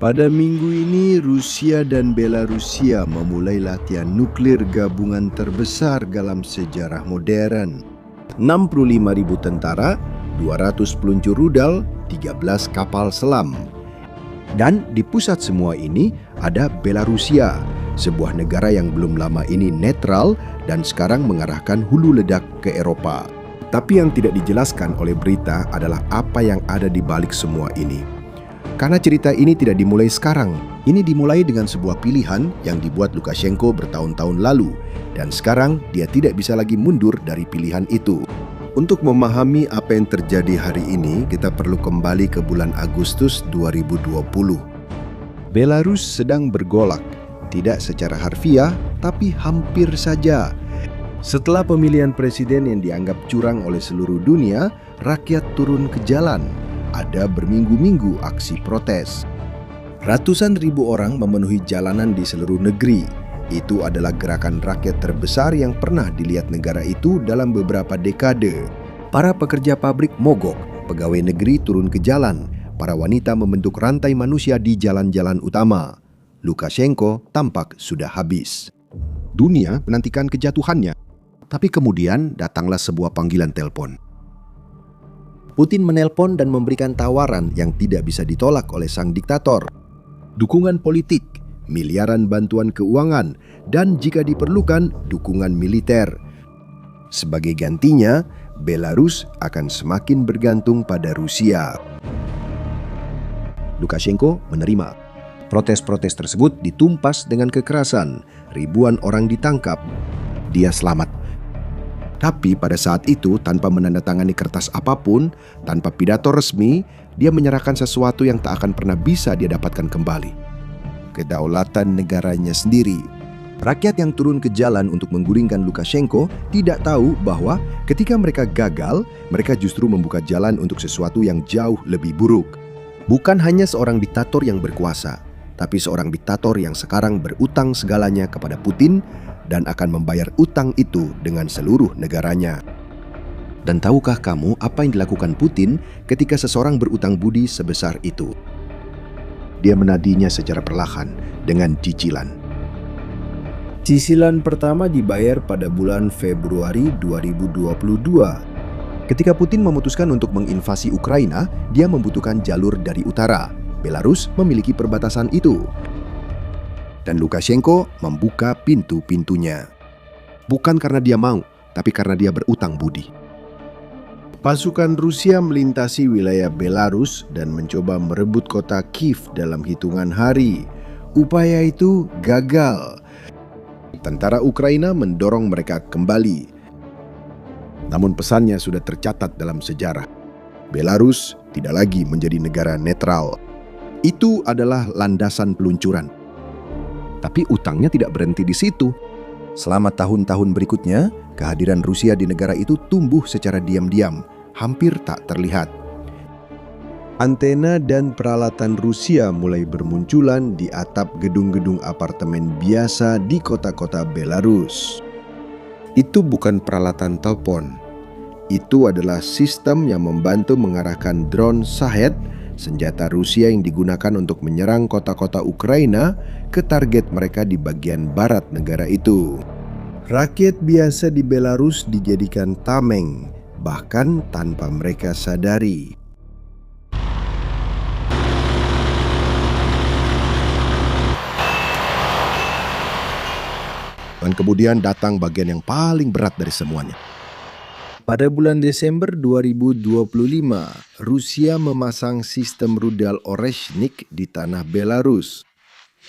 Pada minggu ini, Rusia dan Belarusia memulai latihan nuklir gabungan terbesar dalam sejarah modern. 65.000 tentara, 200 peluncur rudal, 13 kapal selam. Dan di pusat semua ini ada Belarusia, sebuah negara yang belum lama ini netral dan sekarang mengarahkan hulu ledak ke Eropa. Tapi yang tidak dijelaskan oleh berita adalah apa yang ada di balik semua ini. Karena cerita ini tidak dimulai sekarang, ini dimulai dengan sebuah pilihan yang dibuat Lukashenko bertahun-tahun lalu, dan sekarang dia tidak bisa lagi mundur dari pilihan itu. Untuk memahami apa yang terjadi hari ini, kita perlu kembali ke bulan Agustus 2020. Belarus sedang bergolak, tidak secara harfiah, tapi hampir saja. Setelah pemilihan presiden yang dianggap curang oleh seluruh dunia, rakyat turun ke jalan. Ada berminggu-minggu aksi protes. Ratusan ribu orang memenuhi jalanan di seluruh negeri. Itu adalah gerakan rakyat terbesar yang pernah dilihat negara itu dalam beberapa dekade. Para pekerja pabrik mogok, pegawai negeri turun ke jalan, para wanita membentuk rantai manusia di jalan-jalan utama. Lukashenko tampak sudah habis. Dunia menantikan kejatuhannya. Tapi kemudian datanglah sebuah panggilan telepon. Putin menelpon dan memberikan tawaran yang tidak bisa ditolak oleh sang diktator. Dukungan politik, miliaran bantuan keuangan, dan jika diperlukan, dukungan militer. Sebagai gantinya, Belarus akan semakin bergantung pada Rusia. Lukashenko menerima. Protes-protes tersebut ditumpas dengan kekerasan. Ribuan orang ditangkap. Dia selamat. Tapi pada saat itu, tanpa menandatangani kertas apapun, tanpa pidato resmi, dia menyerahkan sesuatu yang tak akan pernah bisa dia dapatkan kembali. Kedaulatan negaranya sendiri. Rakyat yang turun ke jalan untuk menggulingkan Lukashenko tidak tahu bahwa ketika mereka gagal, mereka justru membuka jalan untuk sesuatu yang jauh lebih buruk. Bukan hanya seorang diktator yang berkuasa, tapi seorang diktator yang sekarang berutang segalanya kepada Putin dan akan membayar utang itu dengan seluruh negaranya. Dan tahukah kamu apa yang dilakukan Putin ketika seseorang berutang budi sebesar itu? Dia menagihnya secara perlahan dengan cicilan. Cicilan pertama dibayar pada bulan Februari 2022. Ketika Putin memutuskan untuk menginvasi Ukraina, dia membutuhkan jalur dari utara. Belarus memiliki perbatasan itu. Dan Lukashenko membuka pintu-pintunya. Bukan karena dia mau, tapi karena dia berutang budi. Pasukan Rusia melintasi wilayah Belarus dan mencoba merebut kota Kiev dalam hitungan hari. Upaya itu gagal. Tentara Ukraina mendorong mereka kembali. Namun pesannya sudah tercatat dalam sejarah. Belarus tidak lagi menjadi negara netral. Itu adalah landasan peluncuran. Tapi utangnya tidak berhenti di situ. Selama tahun-tahun berikutnya, kehadiran Rusia di negara itu tumbuh secara diam-diam, hampir tak terlihat. Antena dan peralatan Rusia mulai bermunculan di atap gedung-gedung apartemen biasa di kota-kota Belarus. Itu bukan peralatan telepon. Itu adalah sistem yang membantu mengarahkan drone Shahed, senjata Rusia yang digunakan untuk menyerang kota-kota Ukraina ke target mereka di bagian barat negara itu. Rakyat biasa di Belarus dijadikan tameng, bahkan tanpa mereka sadari. Dan kemudian datang bagian yang paling berat dari semuanya. Pada bulan Desember 2025, Rusia memasang sistem rudal Oreshnik di tanah Belarus.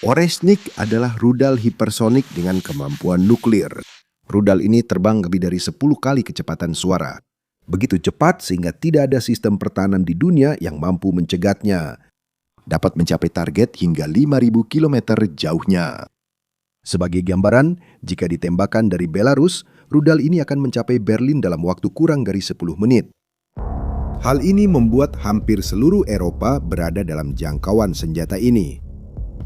Oreshnik adalah rudal hipersonik dengan kemampuan nuklir. Rudal ini terbang lebih dari 10 kali kecepatan suara. Begitu cepat sehingga tidak ada sistem pertahanan di dunia yang mampu mencegatnya. Dapat mencapai target hingga 5.000 km jauhnya. Sebagai gambaran, jika ditembakkan dari Belarus, rudal ini akan mencapai Berlin dalam waktu kurang dari 10 menit. Hal ini membuat hampir seluruh Eropa berada dalam jangkauan senjata ini.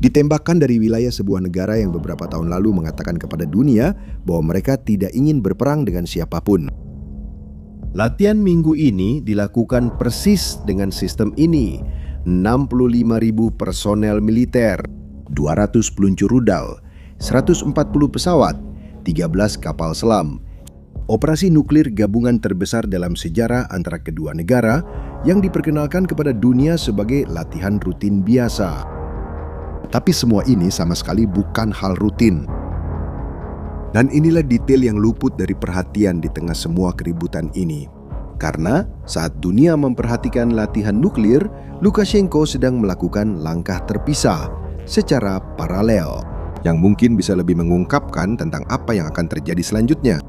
Ditembakkan dari wilayah sebuah negara yang beberapa tahun lalu mengatakan kepada dunia bahwa mereka tidak ingin berperang dengan siapapun. Latihan minggu ini dilakukan persis dengan sistem ini. 65.000 personel militer, 200 peluncur rudal, 140 pesawat, 13 kapal selam. Operasi nuklir gabungan terbesar dalam sejarah antara kedua negara yang diperkenalkan kepada dunia sebagai latihan rutin biasa. Tapi semua ini sama sekali bukan hal rutin. Dan inilah detail yang luput dari perhatian di tengah semua keributan ini. Karena saat dunia memperhatikan latihan nuklir, Lukashenko sedang melakukan langkah terpisah secara paralel yang mungkin bisa lebih mengungkapkan tentang apa yang akan terjadi selanjutnya.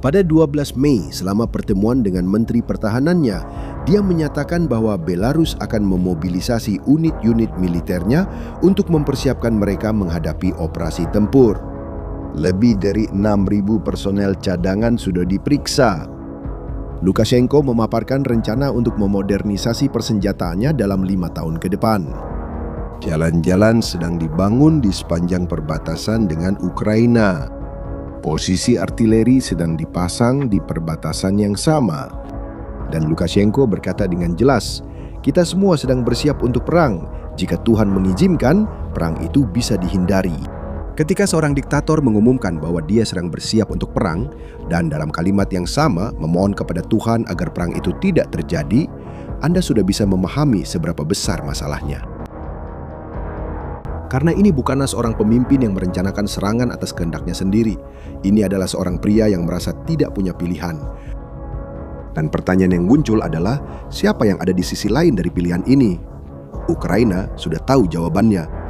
Pada 12 Mei, selama pertemuan dengan Menteri Pertahanannya, dia menyatakan bahwa Belarus akan memobilisasi unit-unit militernya untuk mempersiapkan mereka menghadapi operasi tempur. Lebih dari 6.000 personel cadangan sudah diperiksa. Lukashenko memaparkan rencana untuk memodernisasi persenjataannya dalam 5 tahun ke depan. Jalan-jalan sedang dibangun di sepanjang perbatasan dengan Ukraina. Posisi artileri sedang dipasang di perbatasan yang sama. Dan Lukashenko berkata dengan jelas, kita semua sedang bersiap untuk perang. Jika Tuhan mengizinkan, perang itu bisa dihindari. Ketika seorang diktator mengumumkan bahwa dia sedang bersiap untuk perang, dan dalam kalimat yang sama memohon kepada Tuhan agar perang itu tidak terjadi, Anda sudah bisa memahami seberapa besar masalahnya. Karena ini bukanlah seorang pemimpin yang merencanakan serangan atas kehendaknya sendiri. Ini adalah seorang pria yang merasa tidak punya pilihan. Dan pertanyaan yang muncul adalah, siapa yang ada di sisi lain dari pilihan ini? Ukraina sudah tahu jawabannya.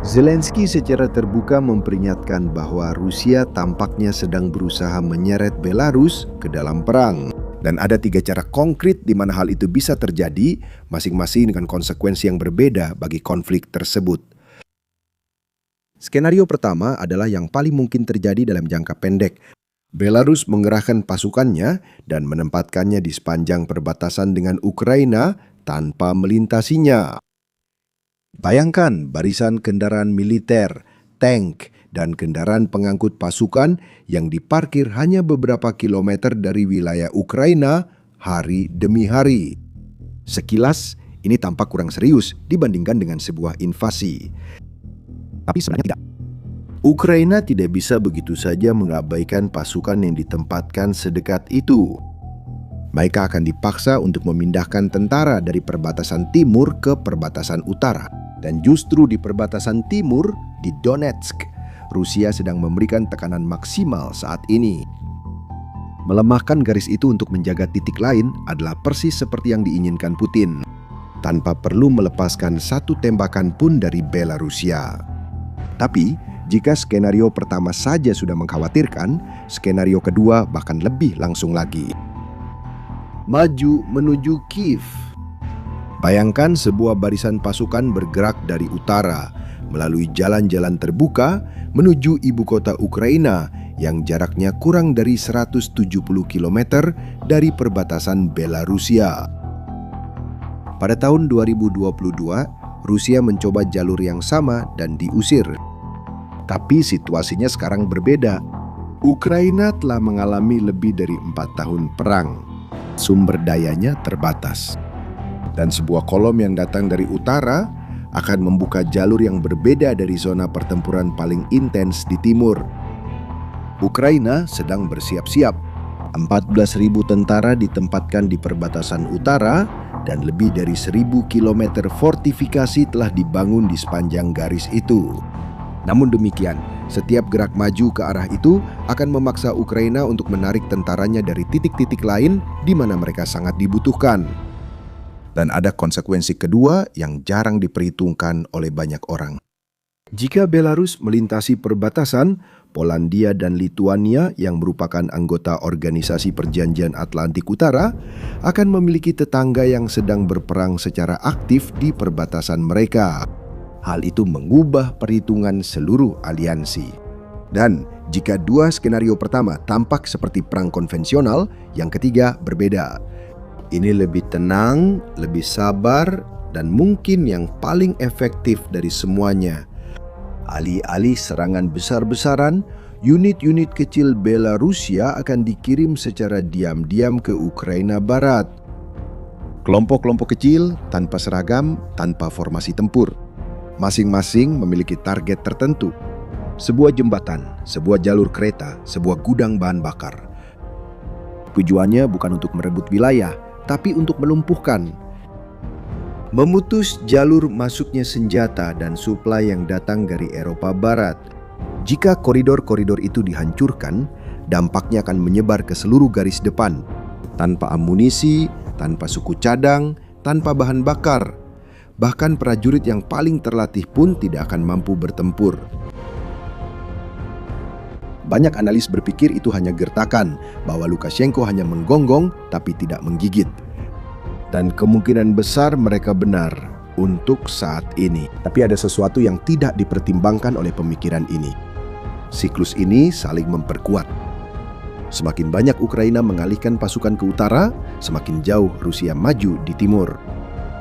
Zelensky secara terbuka memperingatkan bahwa Rusia tampaknya sedang berusaha menyeret Belarus ke dalam perang. Dan ada 3 cara konkret di mana hal itu bisa terjadi, masing-masing dengan konsekuensi yang berbeda bagi konflik tersebut. Skenario pertama adalah yang paling mungkin terjadi dalam jangka pendek. Belarus mengerahkan pasukannya dan menempatkannya di sepanjang perbatasan dengan Ukraina tanpa melintasinya. Bayangkan barisan kendaraan militer, tank, dan kendaraan pengangkut pasukan yang diparkir hanya beberapa kilometer dari wilayah Ukraina hari demi hari. Sekilas, ini tampak kurang serius dibandingkan dengan sebuah invasi. Tapi sebenarnya tidak. Ukraina tidak bisa begitu saja mengabaikan pasukan yang ditempatkan sedekat itu. Mereka akan dipaksa untuk memindahkan tentara dari perbatasan timur ke perbatasan utara. Dan justru di perbatasan timur, di Donetsk, Rusia sedang memberikan tekanan maksimal saat ini. Melemahkan garis itu untuk menjaga titik lain adalah persis seperti yang diinginkan Putin, tanpa perlu melepaskan satu tembakan pun dari Belarusia. Tapi, jika skenario pertama saja sudah mengkhawatirkan, skenario kedua bahkan lebih langsung lagi. Maju menuju Kiev. Bayangkan sebuah barisan pasukan bergerak dari utara, melalui jalan-jalan terbuka menuju ibu kota Ukraina yang jaraknya kurang dari 170 km dari perbatasan Belarusia. Pada tahun 2022, Rusia mencoba jalur yang sama dan diusir. Tapi situasinya sekarang berbeda. Ukraina telah mengalami lebih dari 4 tahun perang. Sumber dayanya terbatas. Dan sebuah kolom yang datang dari utara akan membuka jalur yang berbeda dari zona pertempuran paling intens di timur. Ukraina sedang bersiap-siap. 14.000 tentara ditempatkan di perbatasan utara dan lebih dari 1.000 km fortifikasi telah dibangun di sepanjang garis itu. Namun demikian, setiap gerak maju ke arah itu akan memaksa Ukraina untuk menarik tentaranya dari titik-titik lain di mana mereka sangat dibutuhkan. Dan ada konsekuensi kedua yang jarang diperhitungkan oleh banyak orang. Jika Belarus melintasi perbatasan, Polandia dan Lituania yang merupakan anggota Organisasi Perjanjian Atlantik Utara akan memiliki tetangga yang sedang berperang secara aktif di perbatasan mereka. Hal itu mengubah perhitungan seluruh aliansi. Dan jika 2 skenario pertama tampak seperti perang konvensional, yang ketiga berbeda. Ini lebih tenang, lebih sabar, dan mungkin yang paling efektif dari semuanya. Alih-alih serangan besar-besaran, unit-unit kecil Belarusia akan dikirim secara diam-diam ke Ukraina Barat. Kelompok-kelompok kecil, tanpa seragam, tanpa formasi tempur. Masing-masing memiliki target tertentu. Sebuah jembatan, sebuah jalur kereta, sebuah gudang bahan bakar. Tujuannya bukan untuk merebut wilayah, tapi untuk melumpuhkan. Memutus jalur masuknya senjata dan suplai yang datang dari Eropa Barat. Jika koridor-koridor itu dihancurkan, dampaknya akan menyebar ke seluruh garis depan. Tanpa amunisi, tanpa suku cadang, tanpa bahan bakar. Bahkan prajurit yang paling terlatih pun tidak akan mampu bertempur. Banyak analis berpikir itu hanya gertakan, bahwa Lukashenko hanya menggonggong tapi tidak menggigit. Dan kemungkinan besar mereka benar untuk saat ini. Tapi ada sesuatu yang tidak dipertimbangkan oleh pemikiran ini. Siklus ini saling memperkuat. Semakin banyak Ukraina mengalihkan pasukan ke utara, semakin jauh Rusia maju di timur.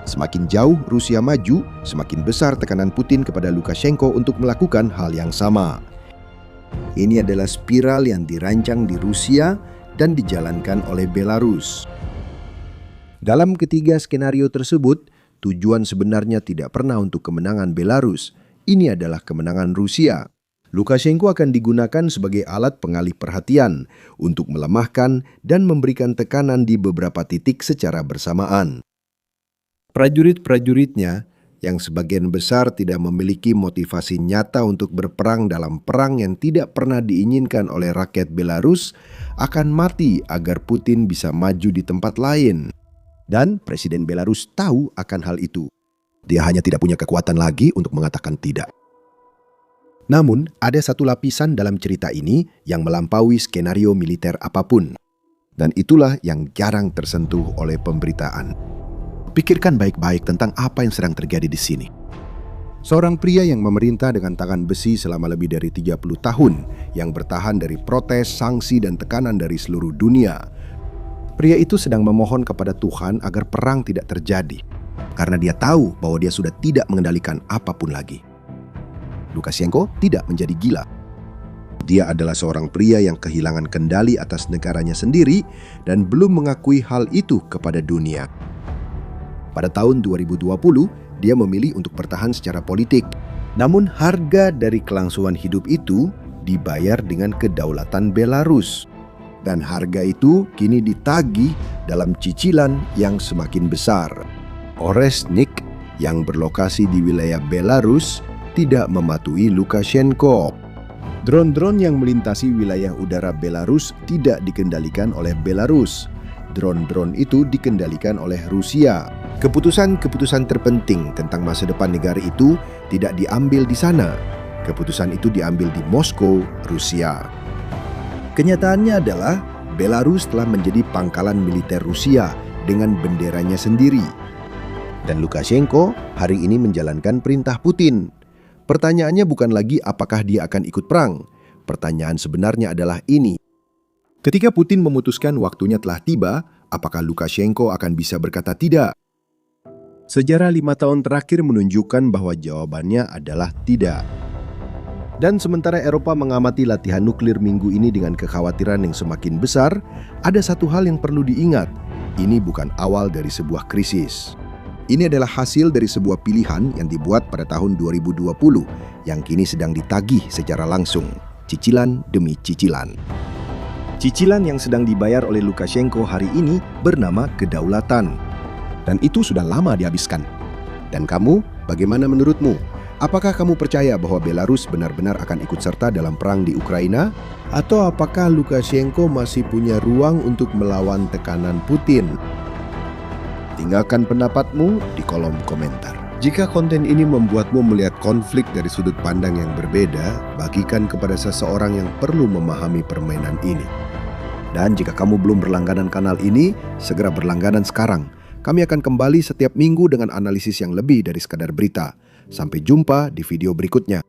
Semakin jauh Rusia maju, semakin besar tekanan Putin kepada Lukashenko untuk melakukan hal yang sama. Ini adalah spiral yang dirancang di Rusia dan dijalankan oleh Belarus. Dalam ketiga skenario tersebut, tujuan sebenarnya tidak pernah untuk kemenangan Belarus. Ini adalah kemenangan Rusia. Lukashenko akan digunakan sebagai alat pengalih perhatian untuk melemahkan dan memberikan tekanan di beberapa titik secara bersamaan. Prajurit-prajuritnya yang sebagian besar tidak memiliki motivasi nyata untuk berperang dalam perang yang tidak pernah diinginkan oleh rakyat Belarus akan mati agar Putin bisa maju di tempat lain. Dan Presiden Belarus tahu akan hal itu. Dia hanya tidak punya kekuatan lagi untuk mengatakan tidak. Namun, ada satu lapisan dalam cerita ini yang melampaui skenario militer apapun. Dan itulah yang jarang tersentuh oleh pemberitaan. Pikirkan baik-baik tentang apa yang sedang terjadi di sini. Seorang pria yang memerintah dengan tangan besi selama lebih dari 30 tahun, yang bertahan dari protes, sanksi, dan tekanan dari seluruh dunia. Pria itu sedang memohon kepada Tuhan agar perang tidak terjadi, karena dia tahu bahwa dia sudah tidak mengendalikan apapun lagi. Lukashenko tidak menjadi gila. Dia adalah seorang pria yang kehilangan kendali atas negaranya sendiri dan belum mengakui hal itu kepada dunia. Pada tahun 2020, dia memilih untuk bertahan secara politik. Namun harga dari kelangsungan hidup itu dibayar dengan kedaulatan Belarus. Dan harga itu kini ditagih dalam cicilan yang semakin besar. Oresnik yang berlokasi di wilayah Belarus tidak mematuhi Lukashenko. Drone-drone yang melintasi wilayah udara Belarus tidak dikendalikan oleh Belarus. Drone-drone itu dikendalikan oleh Rusia. Keputusan-keputusan terpenting tentang masa depan negara itu tidak diambil di sana. Keputusan itu diambil di Moskow, Rusia. Kenyataannya adalah Belarus telah menjadi pangkalan militer Rusia dengan benderanya sendiri. Dan Lukashenko hari ini menjalankan perintah Putin. Pertanyaannya bukan lagi apakah dia akan ikut perang. Pertanyaan sebenarnya adalah ini. Ketika Putin memutuskan waktunya telah tiba, apakah Lukashenko akan bisa berkata tidak? Sejarah 5 tahun terakhir menunjukkan bahwa jawabannya adalah tidak. Dan sementara Eropa mengamati latihan nuklir minggu ini dengan kekhawatiran yang semakin besar, ada satu hal yang perlu diingat. Ini bukan awal dari sebuah krisis. Ini adalah hasil dari sebuah pilihan yang dibuat pada tahun 2020 yang kini sedang ditagih secara langsung, cicilan demi cicilan. Cicilan yang sedang dibayar oleh Lukashenko hari ini bernama kedaulatan. Dan itu sudah lama dihabiskan. Dan kamu, bagaimana menurutmu? Apakah kamu percaya bahwa Belarus benar-benar akan ikut serta dalam perang di Ukraina? Atau apakah Lukashenko masih punya ruang untuk melawan tekanan Putin? Tinggalkan pendapatmu di kolom komentar. Jika konten ini membuatmu melihat konflik dari sudut pandang yang berbeda, bagikan kepada seseorang yang perlu memahami permainan ini. Dan jika kamu belum berlangganan kanal ini, segera berlangganan sekarang. Kami akan kembali setiap minggu dengan analisis yang lebih dari sekadar berita. Sampai jumpa di video berikutnya.